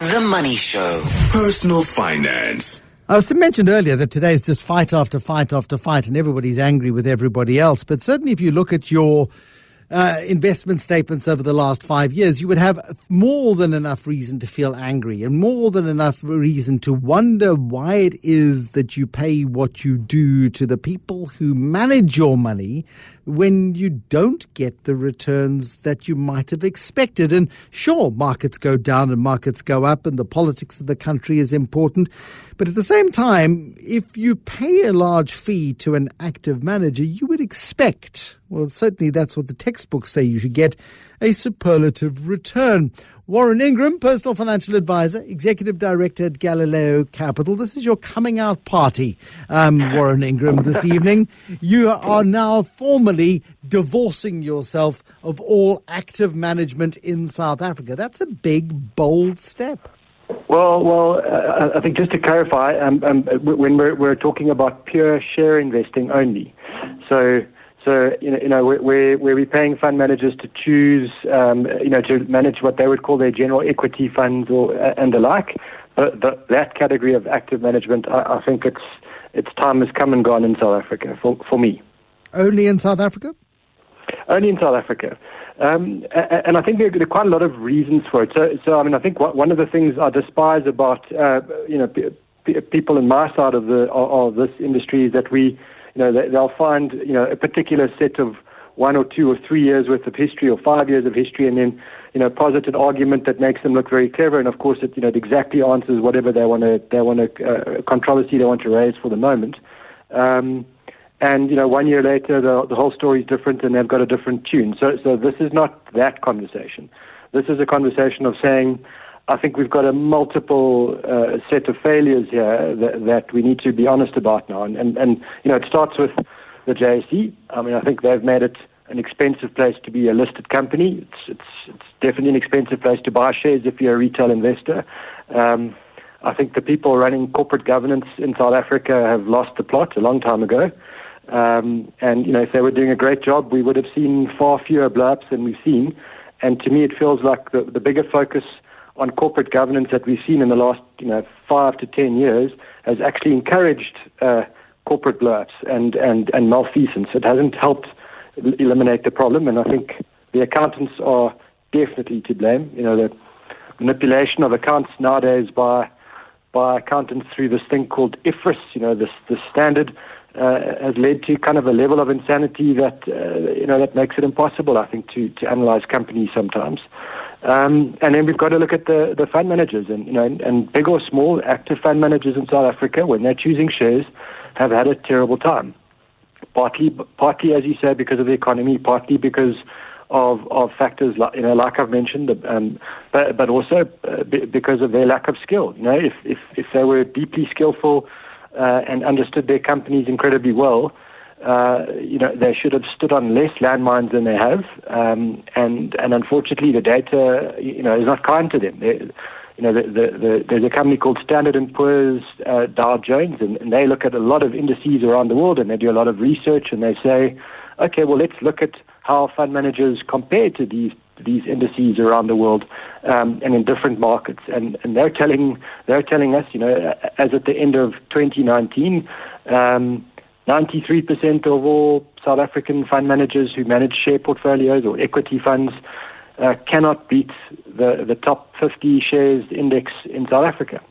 The Money Show. Personal finance. I was mentioned earlier that today is just fight after fight after fight, and everybody's angry with everybody else. But certainly if you look at your investment statements over the last 5 years, you would have more than enough reason to feel angry and more than enough reason to wonder why it is that you pay what you do to the people who manage your money when you don't get the returns that you might have expected. And sure, markets go down and markets go up and the politics of the country is important. But at the same time, if you pay a large fee to an active manager, you would expect, well, certainly that's what the textbooks say you should get, a superlative return. Warren Ingram, Personal Financial Advisor, Executive Director at Galileo Capital. This is your coming out party, Warren Ingram, this evening. You are now formally divorcing yourself of all active management in South Africa. That's a big, bold step. Well, I think just to clarify, when we're talking about pure share investing only, so where we're paying fund managers to choose, to manage what they would call their general equity funds and the like. But that category of active management, I think its time has come and gone in South Africa for me. Only in South Africa? Only in South Africa. And I think there are quite a lot of reasons for it. So I think one of the things I despise about people in my side of this industry is that they'll find a particular set of 1 or 2 or 3 years worth of history or 5 years of history, and then posit an argument that makes them look very clever. And of course, it exactly answers whatever they want to controversy they want to raise for the moment. And 1 year later, the whole story is different, and they've got a different tune. So this is not that conversation. This is a conversation of saying, I think we've got a multiple set of failures here that we need to be honest about now. And it starts with the JSE. I think they've made it an expensive place to be a listed company. It's definitely an expensive place to buy shares if you're a retail investor. I think the people running corporate governance in South Africa have lost the plot a long time ago. If they were doing a great job, we would have seen far fewer blow-ups than we've seen. And to me, it feels like the bigger focus on corporate governance that we've seen in the last 5 to 10 years has actually encouraged corporate blow-ups and malfeasance. It hasn't helped eliminate the problem, and I think the accountants are definitely to blame. The manipulation of accounts nowadays by accountants through this thing called IFRS, this standard, has led to kind of a level of insanity that that makes it impossible, I think, to analyze companies sometimes. And then we've got to look at the fund managers, and big or small active fund managers in South Africa, when they're choosing shares, have had a terrible time. Partly, as you say, because of the economy, partly because of factors like I've mentioned, but also because of their lack of skill. If they were deeply skillful and understood their companies incredibly well, they should have stood on less landmines than they have, and unfortunately the data is not kind to them. There's a company called Standard & Poor's Dow Jones, and they look at a lot of indices around the world, and they do a lot of research, and they say, okay, well, let's look at how fund managers compare to these indices around the world, and in different markets, and they're telling us, as at the end of 2019, 93% of all South African fund managers who manage share portfolios or equity funds cannot beat the top 50 shares index in South Africa.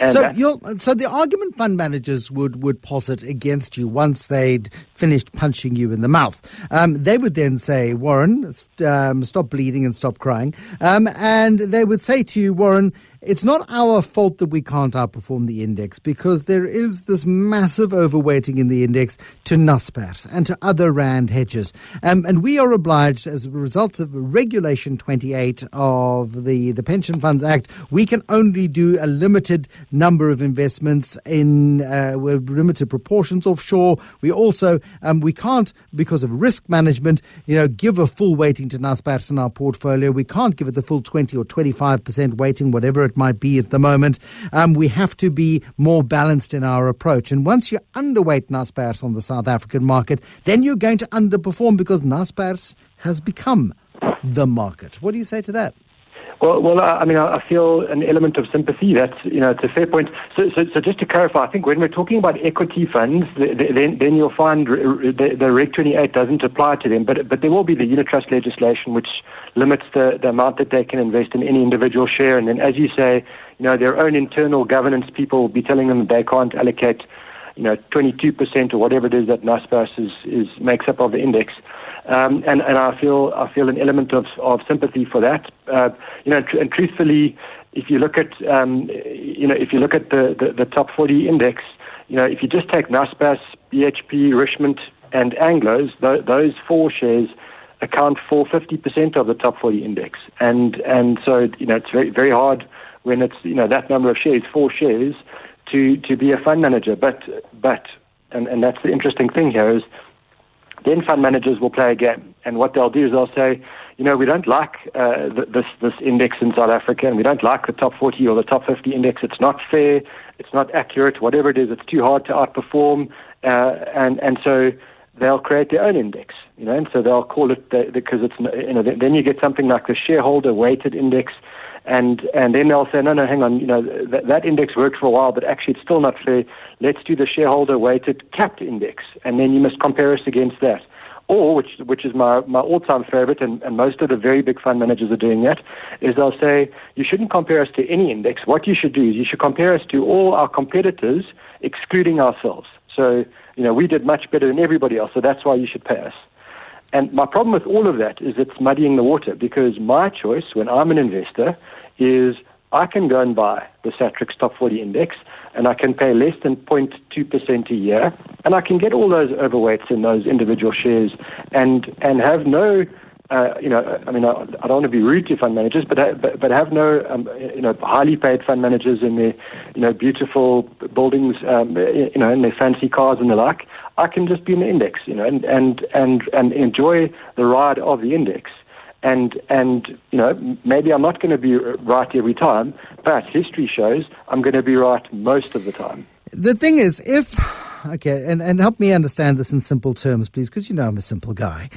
And so the argument fund managers would posit against you once they'd finished punching you in the mouth, they would then say, Warren, stop bleeding and stop crying. And they would say to you, Warren, it's not our fault that we can't outperform the index because there is this massive overweighting in the index to Naspers and to other Rand hedges. And we are obliged, as a result of Regulation 28 of the Pension Funds Act, we can only do a limited number of investments in limited proportions offshore. We also, we can't, because of risk management, give a full weighting to Naspers in our portfolio. We can't give it the full 20 or 25% weighting, whatever it might be at the moment. We have to be more balanced in our approach. And once you're underweight Naspers on the South African market, then you're going to underperform because Naspers has become the market. What do you say to that? I feel an element of sympathy. That's, it's a fair point. So just to clarify, I think when we're talking about equity funds, then you'll find the Reg 28 doesn't apply to them. But there will be the unit trust legislation, which limits the amount that they can invest in any individual share. And then, as you say, their own internal governance people will be telling them that they can't allocate, 22% or whatever it is that NASPAS makes up of the index. And I feel an element of sympathy for that. And truthfully, if you look at the top 40 index, if you just take NASPAS, BHP, Richmond, and Anglos, those four shares account for 50% of the top 40 index. And so it's very, very hard when it's that number of shares, four shares, to be a fund manager. But and that's the interesting thing here is, then fund managers will play a game, and what they'll do is they'll say, we don't like this index in South Africa, and we don't like the top 40 or the top 50 index. It's not fair, it's not accurate, whatever it is. It's too hard to outperform, and so they'll create their own index, and so they'll call it because it's then you get something like the shareholder weighted index. And then they'll say, no, hang on, that index worked for a while, but actually it's still not fair. Let's do the shareholder-weighted capped index, and then you must compare us against that. Or, which is my all-time favorite, and most of the very big fund managers are doing that, is they'll say, you shouldn't compare us to any index. What you should do is you should compare us to all our competitors, excluding ourselves. So, we did much better than everybody else, so that's why you should pay us. And my problem with all of that is it's muddying the water, because my choice when I'm an investor is I can go and buy the Satrix Top 40 Index, and I can pay less than 0.2% a year, and I can get all those overweights in those individual shares and have no, I don't want to be rude to fund managers, but have no, highly paid fund managers in their, beautiful buildings, in their fancy cars and the like. I can just be in the index, and enjoy the ride of the index. And maybe I'm not going to be right every time, but history shows I'm going to be right most of the time. The thing is, and help me understand this in simple terms, please, because I'm a simple guy.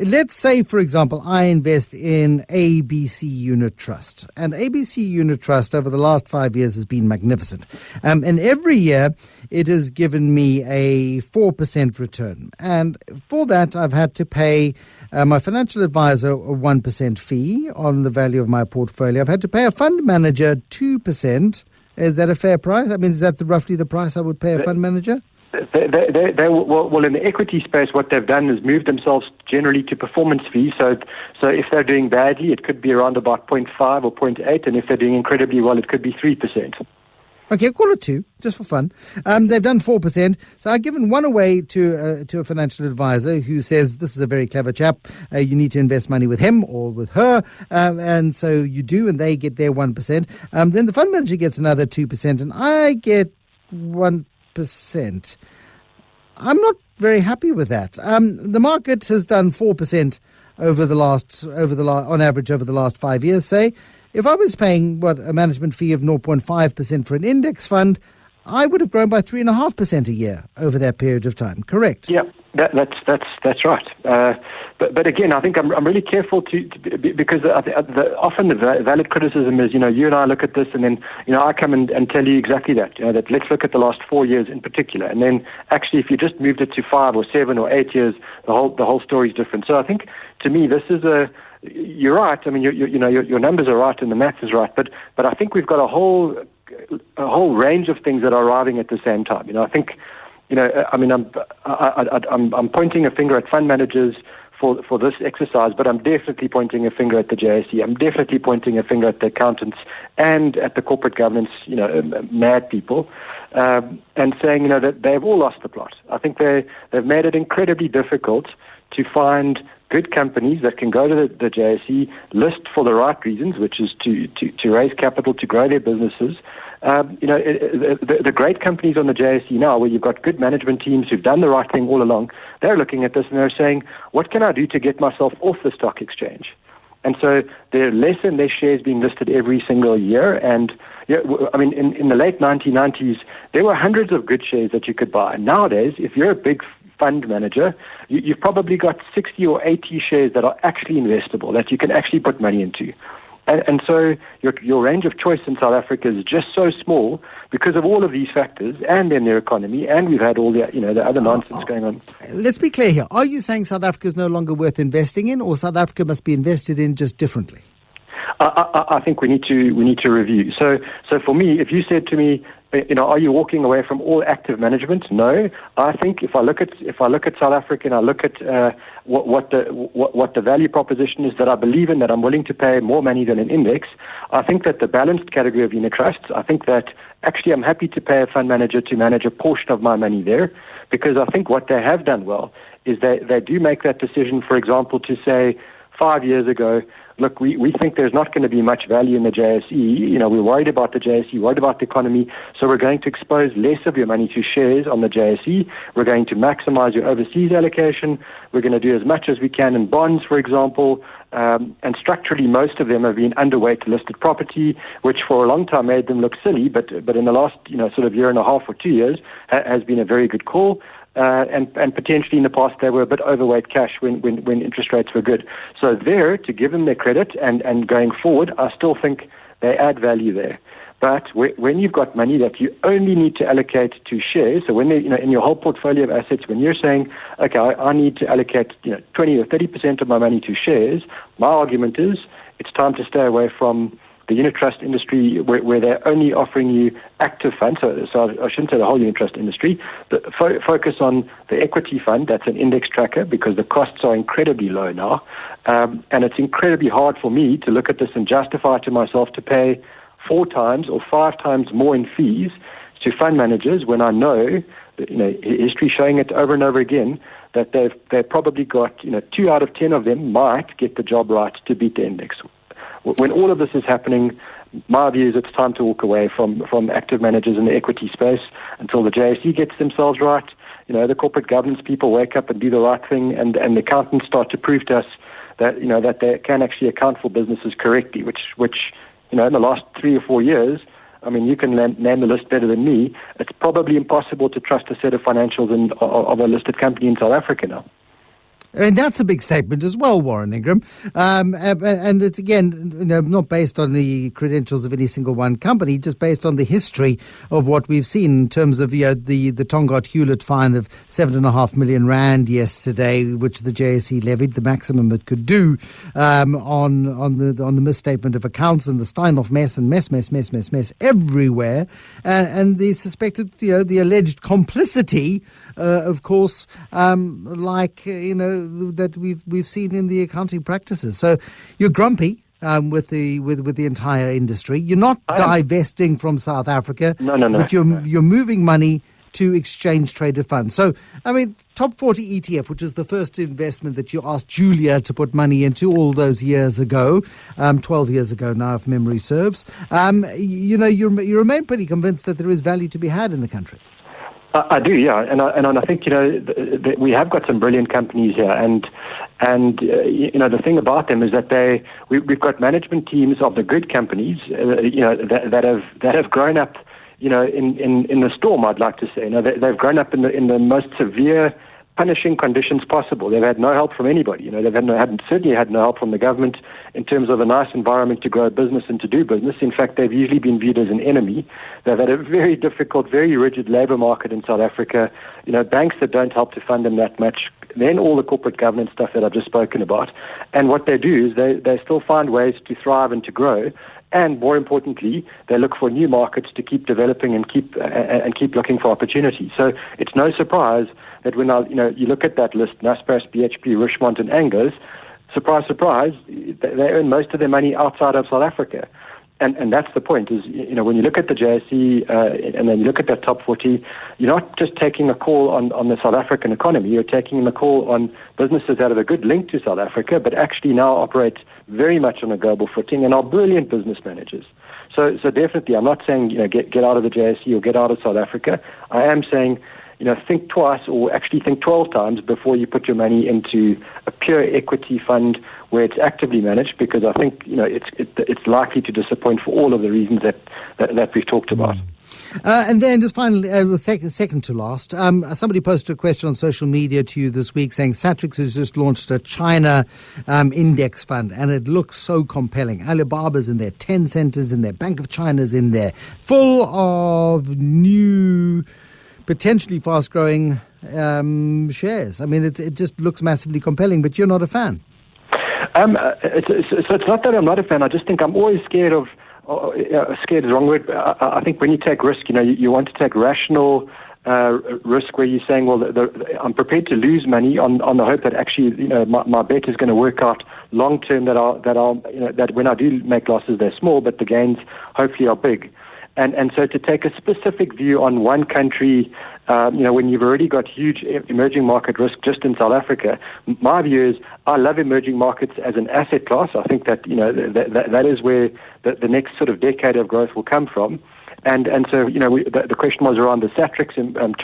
Let's say, for example, I invest in ABC Unit Trust. And ABC Unit Trust over the last 5 years has been magnificent. And every year it has given me a 4% return. And for that, I've had to pay my financial advisor a 1% fee on the value of my portfolio. I've had to pay a fund manager 2%. Is that a fair price? I mean, is that roughly the price I would pay a fund manager? Well, in the equity space, what they've done is moved themselves generally to performance fees. So if they're doing badly, it could be around about 0.5 or 0.8, and if they're doing incredibly well, it could be 3%. Okay, call it 2, just for fun. They've done 4%. So I've given one away to a financial advisor who says, this is a very clever chap. You need to invest money with him or with her. And so you do, and they get their 1%. Then the fund manager gets another 2%, and I get 1%. I'm not very happy with that. The market has done 4% on average over the last 5 years, say. If I was paying, a management fee of 0.5% for an index fund, I would have grown by 3.5% a year over that period of time, correct? Yeah, that's right. But again, I think I'm really careful because often the valid criticism is, you and I look at this and then, I come and tell you exactly that, that let's look at the last 4 years in particular. And then actually, if you just moved it to 5 or 7 or 8 years, the whole story is different. So I think, to me, this is you're right. I mean, your numbers are right and the maths is right. But I think we've got a whole range of things that are arriving at the same time. I think, I'm pointing a finger at fund managers for this exercise, but I'm definitely pointing a finger at the JSE. I'm definitely pointing a finger at the accountants and at the corporate governance, mad people, and saying, that they've all lost the plot. I think they've made it incredibly difficult to find good companies that can go to the JSE, list for the right reasons, which is to raise capital to grow their businesses. The great companies on the JSE now, where you've got good management teams who've done the right thing all along, they're looking at this and they're saying, what can I do to get myself off the stock exchange? And so there are less and less shares being listed every single year. And in the late 1990s, there were hundreds of good shares that you could buy. Nowadays, if you're a big fund manager, you've probably got 60 or 80 shares that are actually investable, that you can actually put money into. And so your range of choice in South Africa is just so small because of all of these factors, and then their economy, and we've had all the the other nonsense going on. Let's be clear here. Are you saying South Africa is no longer worth investing in, or South Africa must be invested in just differently? I think we need to review. So for me, if you said to me, are you walking away from all active management? No. I think if I look at South Africa and I look at what the value proposition is that I believe in, that I'm willing to pay more money than an index, I think that the balanced category of unit trusts, I think that actually I'm happy to pay a fund manager to manage a portion of my money there, because I think what they have done well is they do make that decision, for example, to say 5 years ago, look, we think there's not going to be much value in the JSE. We're worried about the JSE, worried about the economy, so we're going to expose less of your money to shares on the JSE. We're going to maximize your overseas allocation. We're going to do as much as we can in bonds, for example. And structurally, most of them have been underweight listed property, which for a long time made them look silly, but in the last sort of year and a half or 2 years has been a very good call. And potentially in the past they were a bit overweight cash when interest rates were good. So there, to give them their credit and going forward, I still think they add value there. But when you've got money that you only need to allocate to shares, so when they, in your whole portfolio of assets, when you're saying, okay, I need to allocate 20 or 30% of my money to shares, my argument is it's time to stay away from the unit trust industry, where they're only offering you active funds. So I shouldn't say the whole unit trust industry, but focus on the equity fund. That's an index tracker, because the costs are incredibly low now. And it's incredibly hard for me to look at this and justify to myself to pay 4 times or 5 times more in fees to fund managers when I know, history showing it over and over again, that they've probably got, 2 out of 10 of them might get the job right to beat the index. When all of this is happening, my view is it's time to walk away from active managers in the equity space until the JSE gets themselves right. The corporate governance people wake up and do the right thing, and the accountants start to prove to us that that they can actually account for businesses correctly, which in the last 3 or 4 years, I mean, you can name the list better than me. It's probably impossible to trust a set of financials of a listed company in South Africa now. And that's a big statement as well, Warren Ingram. And it's, again, not based on the credentials of any single one company, just based on the history of what we've seen in terms of the Tongaat Hewlett fine of 7.5 million rand yesterday, which the JSE levied, the maximum it could do, on the misstatement of accounts, and the Steinhoff mess and mess everywhere, and the suspected, the alleged complicity, of course, that we've seen in the accounting practices. So you're grumpy with the entire industry. You're not divesting from South Africa. No. But you're moving money to exchange traded funds. So, I mean, Top 40 ETF, which is the first investment that you asked Julia to put money into all those years ago, 12 years ago now, if memory serves, you remain pretty convinced that there is value to be had in the country. I do, yeah, and I think we have got some brilliant companies here, and the thing about them is that we've got management teams of the good companies, that have grown up, in the storm. I'd like to say, they've grown up in the most severe, punishing conditions possible. They've had no help from anybody. They've certainly had no help from the government in terms of a nice environment to grow a business and to do business. In fact, they've usually been viewed as an enemy. They've had a very difficult, very rigid labor market in South Africa. Banks that don't help to fund them that much. Then all the corporate governance stuff that I've just spoken about. And what they do is they still find ways to thrive and to grow. And more importantly, they look for new markets to keep developing and keep looking for opportunities. So it's no surprise that when you look at that list, Naspers, BHP, Richemont, and Anglos, surprise, surprise, they earn most of their money outside of South Africa. And that's the point, is, when you look at the JSE and then you look at that top 40, you're not just taking a call on the South African economy, you're taking a call on businesses that have a good link to South Africa, but actually now operate very much on a global footing and are brilliant business managers. So definitely, I'm not saying, get out of the JSE or get out of South Africa. I am saying, think twice or actually think 12 times before you put your money into a pure equity fund where it's actively managed, because I think it's likely to disappoint for all of the reasons that we've talked about. And then just finally, second to last, somebody posted a question on social media to you this week saying Satrix has just launched a China index fund, and it looks so compelling. Alibaba's in there, Tencent is in there, Bank of China's in there, full of new, potentially fast-growing shares. I mean, it just looks massively compelling, but you're not a fan. It's not that I'm not a fan. I just think I'm always scared of. Scared is the wrong word. I think when you take risk, you want to take rational risk where you're saying, well, I'm prepared to lose money on the hope that actually, my bet is going to work out long term. That when I do make losses, they're small, but the gains hopefully are big. And so to take a specific view on one country, when you've already got huge emerging market risk just in South Africa, my view is I love emerging markets as an asset class. I think that, that is where the next sort of decade of growth will come from. And so, the question was around the Satrix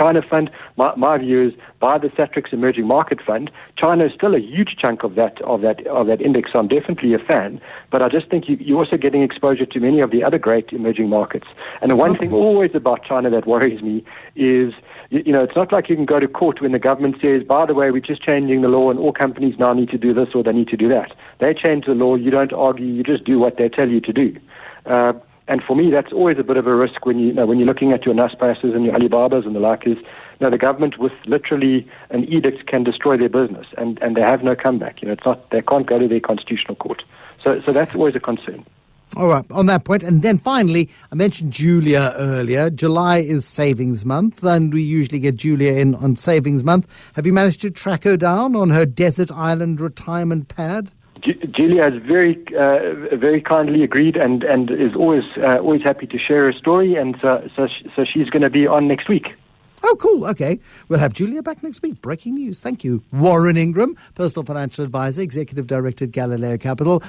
China fund. My view is buy the Satrix Emerging Market Fund. China is still a huge chunk of that index, so I'm definitely a fan. But I just think you're also getting exposure to many of the other great emerging markets. And the one thing always about China that worries me is, it's not like you can go to court when the government says, by the way, we're just changing the law and all companies now need to do this or they need to do that. They change the law, you don't argue, you just do what they tell you to do. And for me, that's always a bit of a risk when you're looking at your Naspers and your Alibabas and the like. Is the government with literally an edict can destroy their business, and they have no comeback. They can't go to their constitutional court. So that's always a concern. All right, on that point. And then finally, I mentioned Julia earlier. July is savings month, and we usually get Julia in on savings month. Have you managed to track her down on her desert island retirement pad? Julia has very kindly agreed and is always happy to share her story, and so she's going to be on next week. Oh, cool. Okay. We'll have Julia back next week. Breaking news. Thank you. Warren Ingram, Personal Financial Advisor, Executive Director at Galileo Capital.